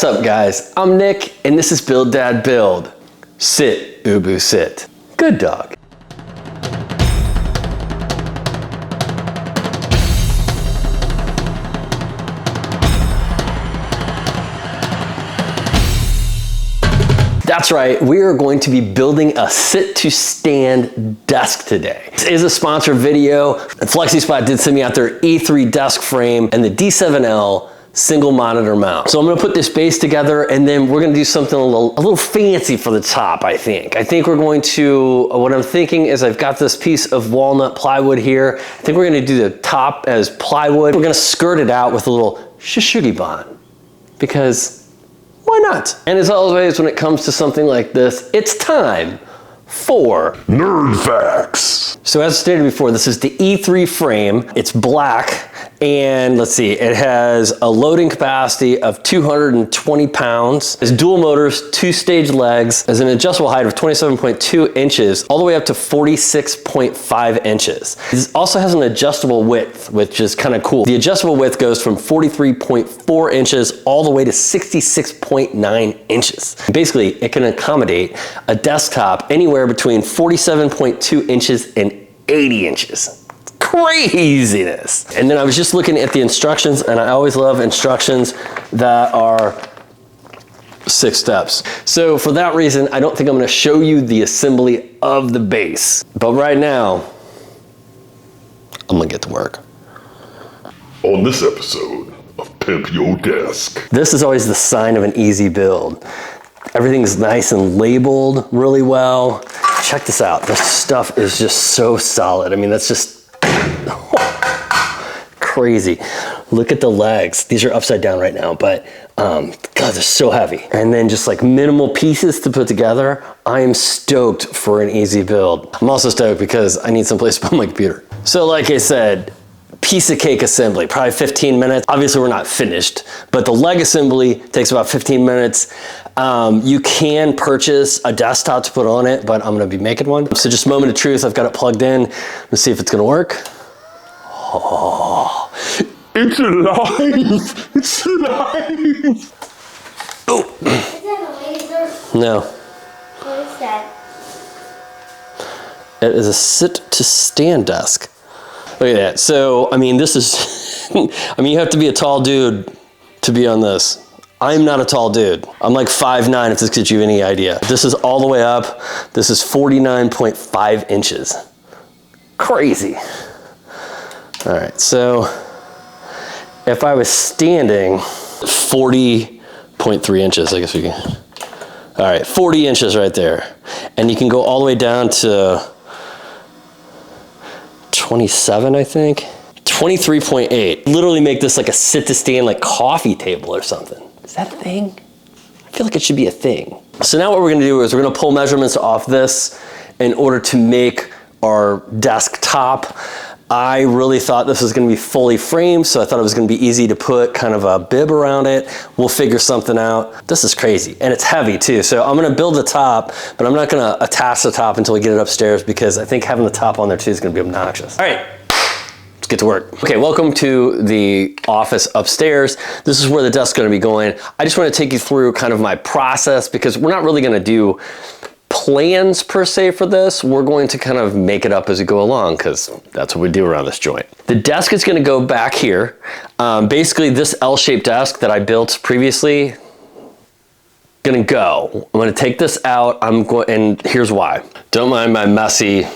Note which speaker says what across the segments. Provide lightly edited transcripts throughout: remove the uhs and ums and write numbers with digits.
Speaker 1: What's up, guys? I'm Nick, and this is Build Dad Build. Sit, Ubu, sit. Good dog. That's right, we are going to be building a sit-to-stand desk today. This is a sponsored video. Flexispot did send me out their E3 desk frame and the D7L single monitor mount. So I'm gonna put this base together and then we're gonna do something a little fancy for the top, I think. I think we're going to, what I'm thinking is I've got this piece of walnut plywood here. I think we're gonna do the top as plywood. We're gonna skirt it out with a little Shou Sugi bond because why not? And as always, when it comes to something like this, it's time for Nerd Facts. So as stated before, this is the E3 frame. It's black, and let's see, it has a loading capacity of 220 pounds. It's dual motors, 2-stage legs, has an adjustable height of 27.2 inches, all the way up to 46.5 inches. It also has an adjustable width, which is kind of cool. The adjustable width goes from 43.4 inches all the way to 66.9 inches. Basically, it can accommodate a desktop anywhere between 47.2 inches and 80 inches. It's craziness. And then I was just looking at the instructions, and I always love instructions that are 6 steps. So for that reason, I don't think I'm gonna show you the assembly of the base. But right now, I'm gonna get to work.
Speaker 2: On this episode of Pimp Your Desk.
Speaker 1: This is always the sign of an easy build. Everything's nice and labeled really well. Check this out. This stuff is just so solid. I mean, that's just crazy. Look at the legs. These are upside down right now, but God, they're so heavy. And then just like minimal pieces to put together. I am stoked for an easy build. I'm also stoked because I need someplace to put my computer. So like I said, piece of cake assembly, probably 15 minutes. Obviously we're not finished, but the leg assembly takes about 15 minutes. You can purchase a desktop to put on it, but I'm gonna be making one. So just moment of truth, I've got it plugged in. Let's see if it's gonna work. Oh.
Speaker 2: It's alive! It's alive!
Speaker 1: Oh.
Speaker 3: Is that a laser?
Speaker 1: No.
Speaker 3: What is that?
Speaker 1: It is a sit-to-stand desk. Look at that. So, I mean, this is, I mean, you have to be a tall dude to be on this. I'm not a tall dude. I'm like 5'9", if this gives you any idea. This is all the way up. This is 49.5 inches. Crazy. All right, so if I was standing, 40.3 inches, I guess we can. All right, 40 inches right there. And you can go all the way down to 27, I think. 23.8. Literally make this like a sit-to-stand like coffee table or something. Is that a thing? I feel like it should be a thing. So now what we're gonna do is we're gonna pull measurements off this in order to make our desktop. I really thought this was gonna be fully framed, so I thought it was gonna be easy to put kind of a bib around it. We'll figure something out. This is crazy, and it's heavy too. So I'm gonna build the top, but I'm not gonna attach the top until we get it upstairs because I think having the top on there too is gonna be obnoxious. All right. Let's get to work. Okay, welcome to the office upstairs. This is where the desk's gonna be going. I just wanna take you through kind of my process because we're not really gonna do plans per se for this. We're going to kind of make it up as we go along because that's what we do around this joint. The desk is gonna go back here. Basically this L-shaped desk that I built previously, gonna go. I'm gonna take this out, and here's why. Don't mind my messy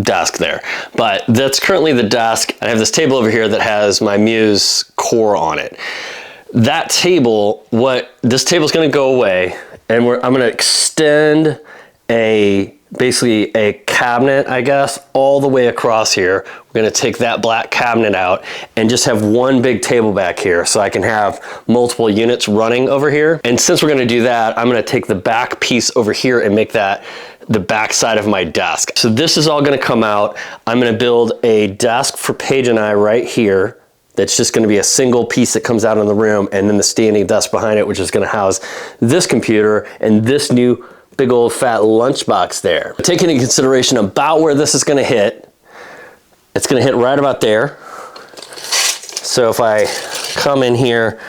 Speaker 1: desk there, but that's currently the desk. I have this table over here that has my Muse core on it. That table, this table's gonna go away, and I'm gonna extend basically a cabinet, I guess, all the way across here. We're gonna take that black cabinet out and just have one big table back here so I can have multiple units running over here. And since we're gonna do that, I'm gonna take the back piece over here and make that the back side of my desk. So this is all gonna come out. I'm gonna build a desk for Paige and I right here. That's just gonna be a single piece that comes out in the room, and then the standing desk behind it, which is gonna house this computer and this new big old fat lunchbox there. Taking into consideration about where this is gonna hit, it's gonna hit right about there. So if I come in here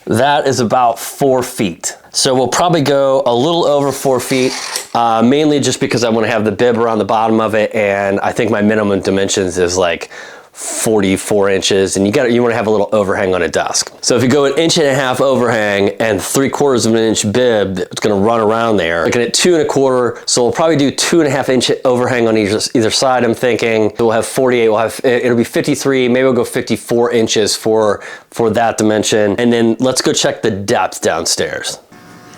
Speaker 1: That is about 4 feet. So we'll probably go a little over 4 feet, mainly just because I want to have the bib around the bottom of it, and I think my minimum dimensions is like 44 inches, and you want to have a little overhang on a desk. So if you go 1.5 inches overhang and 3/4 of an inch bib, it's going to run around there. Looking at 2 1/4, so we'll probably do 2.5 inch overhang on either side. I'm thinking we'll have 48. It'll be 53. Maybe we'll go 54 inches for that dimension, and then let's go check the depth downstairs.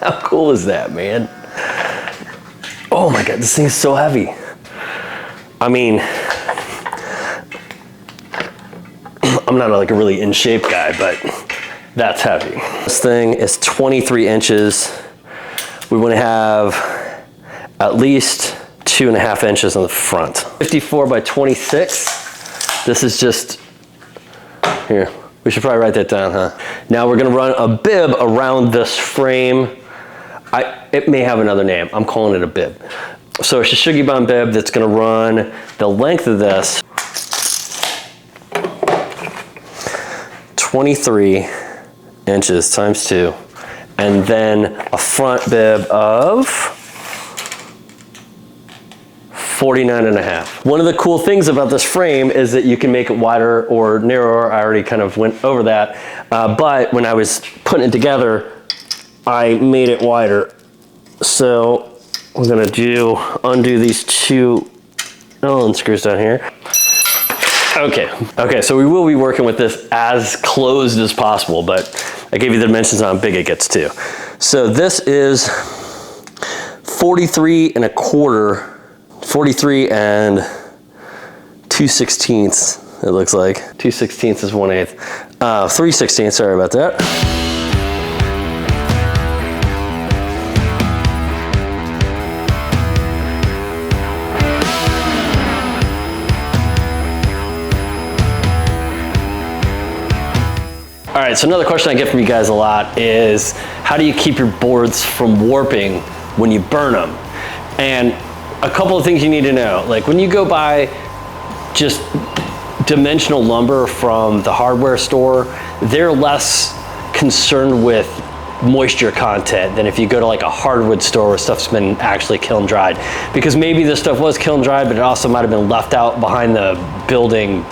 Speaker 1: How cool is that, man? Oh my God, this thing is so heavy. I mean, I'm not like a really in shape guy, but that's heavy. This thing is 23 inches. We want to have at least 2.5 inches on the front. 54 by 26. This is just, here, we should probably write that down, huh? Now we're gonna run a bib around this frame. It may have another name. I'm calling it a bib. So a Shou Sugi bond bib that's gonna run the length of this 23 inches times 2, and then a front bib of 49.5. One of the cool things about this frame is that you can make it wider or narrower. I already kind of went over that, but when I was putting it together, I made it wider. So we're gonna undo these 2 Allen screws down here. Okay, so we will be working with this as closed as possible, but I gave you the dimensions on how big it gets too. So this is 43 and 2/16, it looks like. 2/16 is 1/8. 3/16, sorry about that. All right, so another question I get from you guys a lot is, how do you keep your boards from warping when you burn them? And a couple of things you need to know. Like when you go buy just dimensional lumber from the hardware store, they're less concerned with moisture content than if you go to like a hardwood store where stuff's been actually kiln dried. Because maybe this stuff was kiln dried, but it also might have been left out behind the building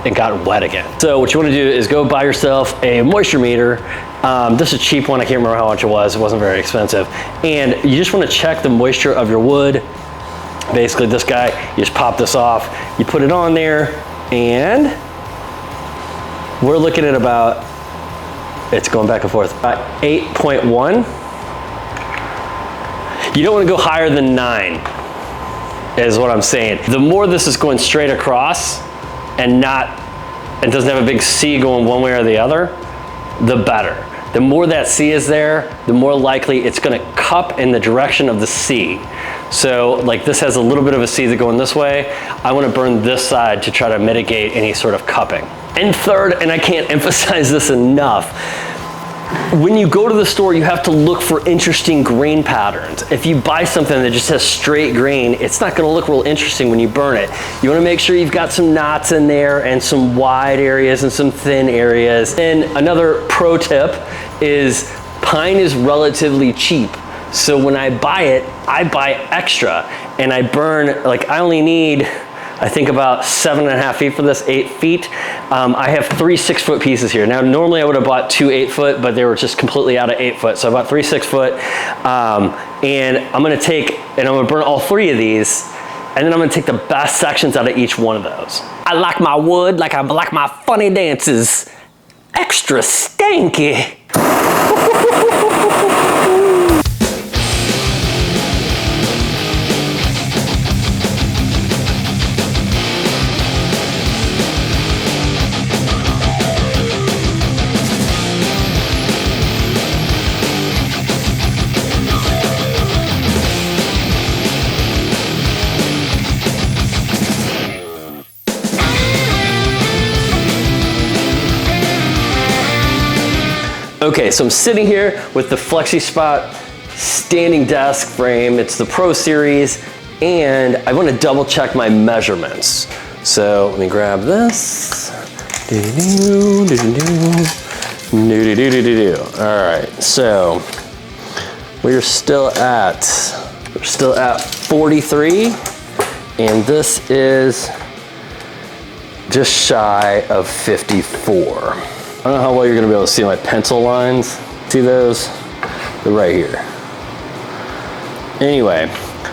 Speaker 1: and got wet again. So what you want to do is go buy yourself a moisture meter. This is a cheap one. I can't remember how much it was. It wasn't very expensive. And you just want to check the moisture of your wood. Basically this guy, you just pop this off, you put it on there, and we're looking at about, it's going back and forth, about 8.1. You don't want to go higher than 9, is what I'm saying. The more this is going straight across, and doesn't have a big C going one way or the other, the better. The more that C is there, the more likely it's gonna cup in the direction of the C. So like this has a little bit of a C that's going this way. I wanna burn this side to try to mitigate any sort of cupping. And third, and I can't emphasize this enough, when you go to the store, you have to look for interesting grain patterns. If you buy something that just has straight grain, it's not gonna look real interesting when you burn it. You wanna make sure you've got some knots in there and some wide areas and some thin areas. And another pro tip is pine is relatively cheap. So when I buy it, I buy extra and I burn, like I only need, I think about 7.5 feet for this, 8 feet. I have 3 6-foot pieces here. Now, normally I would have bought 2 8-foot, but they were just completely out of 8-foot. So I bought 3 6-foot, and I'm gonna burn all 3 of these, and then I'm gonna take the best sections out of each one of those. I like my wood like I like my funny dances. Extra stanky. Okay, so I'm sitting here with the Flexispot standing desk frame. It's the Pro Series, and I want to double check my measurements. So let me grab this. All right, so we're still at 43, and this is just shy of 54. I don't know how well you're gonna be able to see my pencil lines. See those? They're right here. Anyway,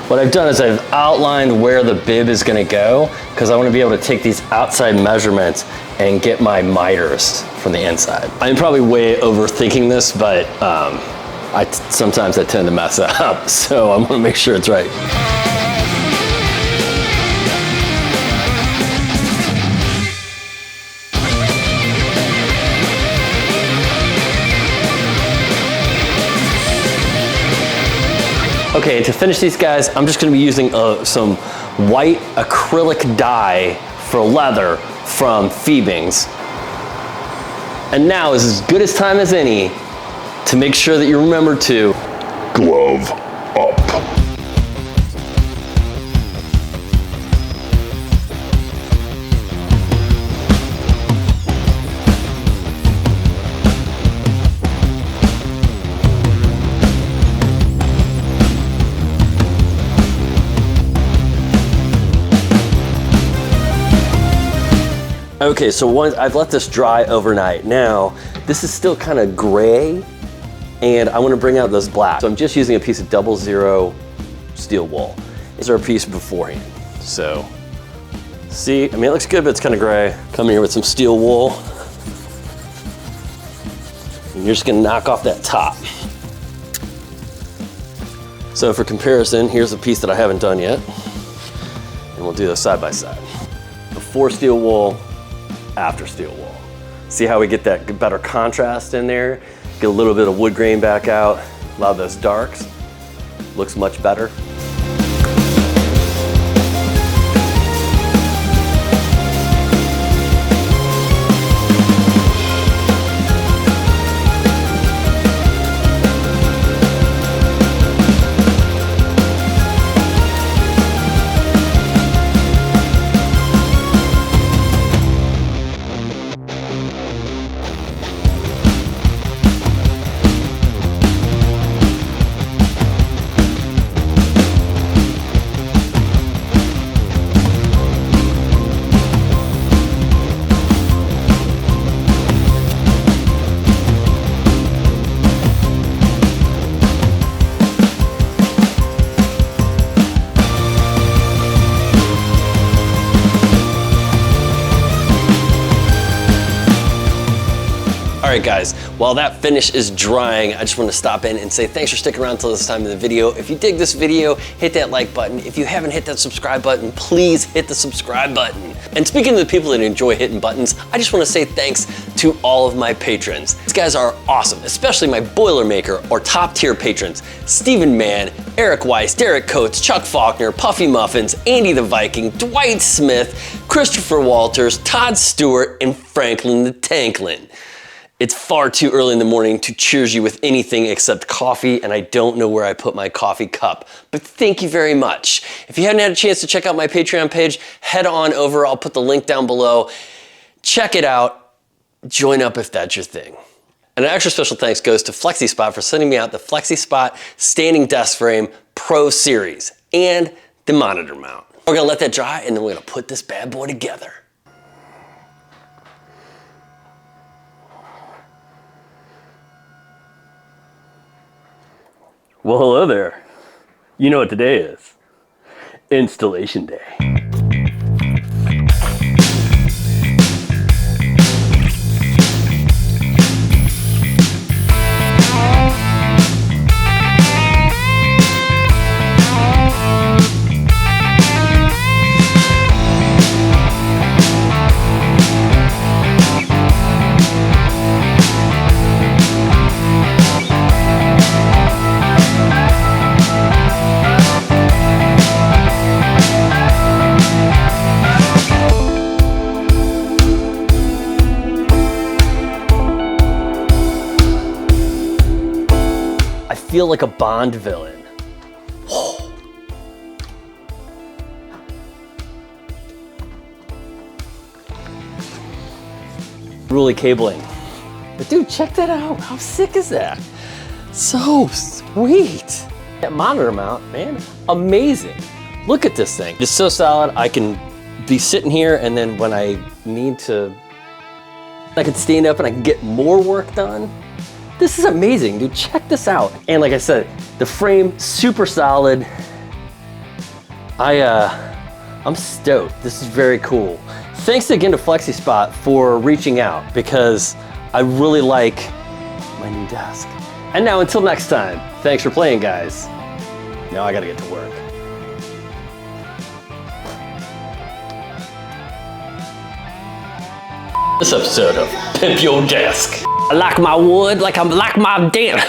Speaker 1: what I've done is I've outlined where the bib is gonna go, because I wanna be able to take these outside measurements and get my miters from the inside. I'm probably way overthinking this, but sometimes I tend to mess up, so I'm gonna make sure it's right. Okay, to finish these guys, I'm just gonna be using some white acrylic dye for leather from Phoebings. And now is as good a time as any to make sure that you remember to
Speaker 2: Glove up.
Speaker 1: Okay, so once I've let this dry overnight. Now, this is still kind of gray, and I want to bring out those blacks. So I'm just using a piece of 00 steel wool. These are a piece beforehand. So, see, I mean, it looks good, but it's kind of gray. Come here with some steel wool. And you're just gonna knock off that top. So for comparison, here's a piece that I haven't done yet. And we'll do those side by side. Before steel wool, after steel wool. See how we get that better contrast in there? Get a little bit of wood grain back out. A lot of those darks. Looks much better. All right, guys, while that finish is drying, I just want to stop in and say thanks for sticking around till this time in the video. If you dig this video, hit that like button. If you haven't hit that subscribe button, please hit the subscribe button. And speaking of the people that enjoy hitting buttons, I just want to say thanks to all of my patrons. These guys are awesome, especially my Boilermaker or top tier patrons. Stephen Mann, Eric Weiss, Derek Coates, Chuck Faulkner, Puffy Muffins, Andy the Viking, Dwight Smith, Christopher Walters, Todd Stewart, and Franklin the Tanklin. It's far too early in the morning to cheers you with anything except coffee, and I don't know where I put my coffee cup, but thank you very much. If you haven't had a chance to check out my Patreon page, head on over. I'll put the link down below. Check it out. Join up if that's your thing. And an extra special thanks goes to Flexispot for sending me out the Flexispot Standing Desk Frame Pro Series and the monitor mount. We're gonna let that dry, and then we're gonna put this bad boy together. Well, hello there. You know what today is. Installation day. I feel like a Bond villain. Whoa. Ruly cabling. But dude, check that out. How sick is that? So sweet. That monitor mount, man, amazing. Look at this thing. It's so solid. I can be sitting here, and then when I need to, I can stand up and I can get more work done. This is amazing, dude. Check this out. And like I said, the frame, super solid. I'm stoked. This is very cool. Thanks again to Flexispot for reaching out, because I really like my new desk. And now until next time, thanks for playing, guys. Now I gotta get to work. This episode of Pimp Your Desk. I like my wood like I like my damn.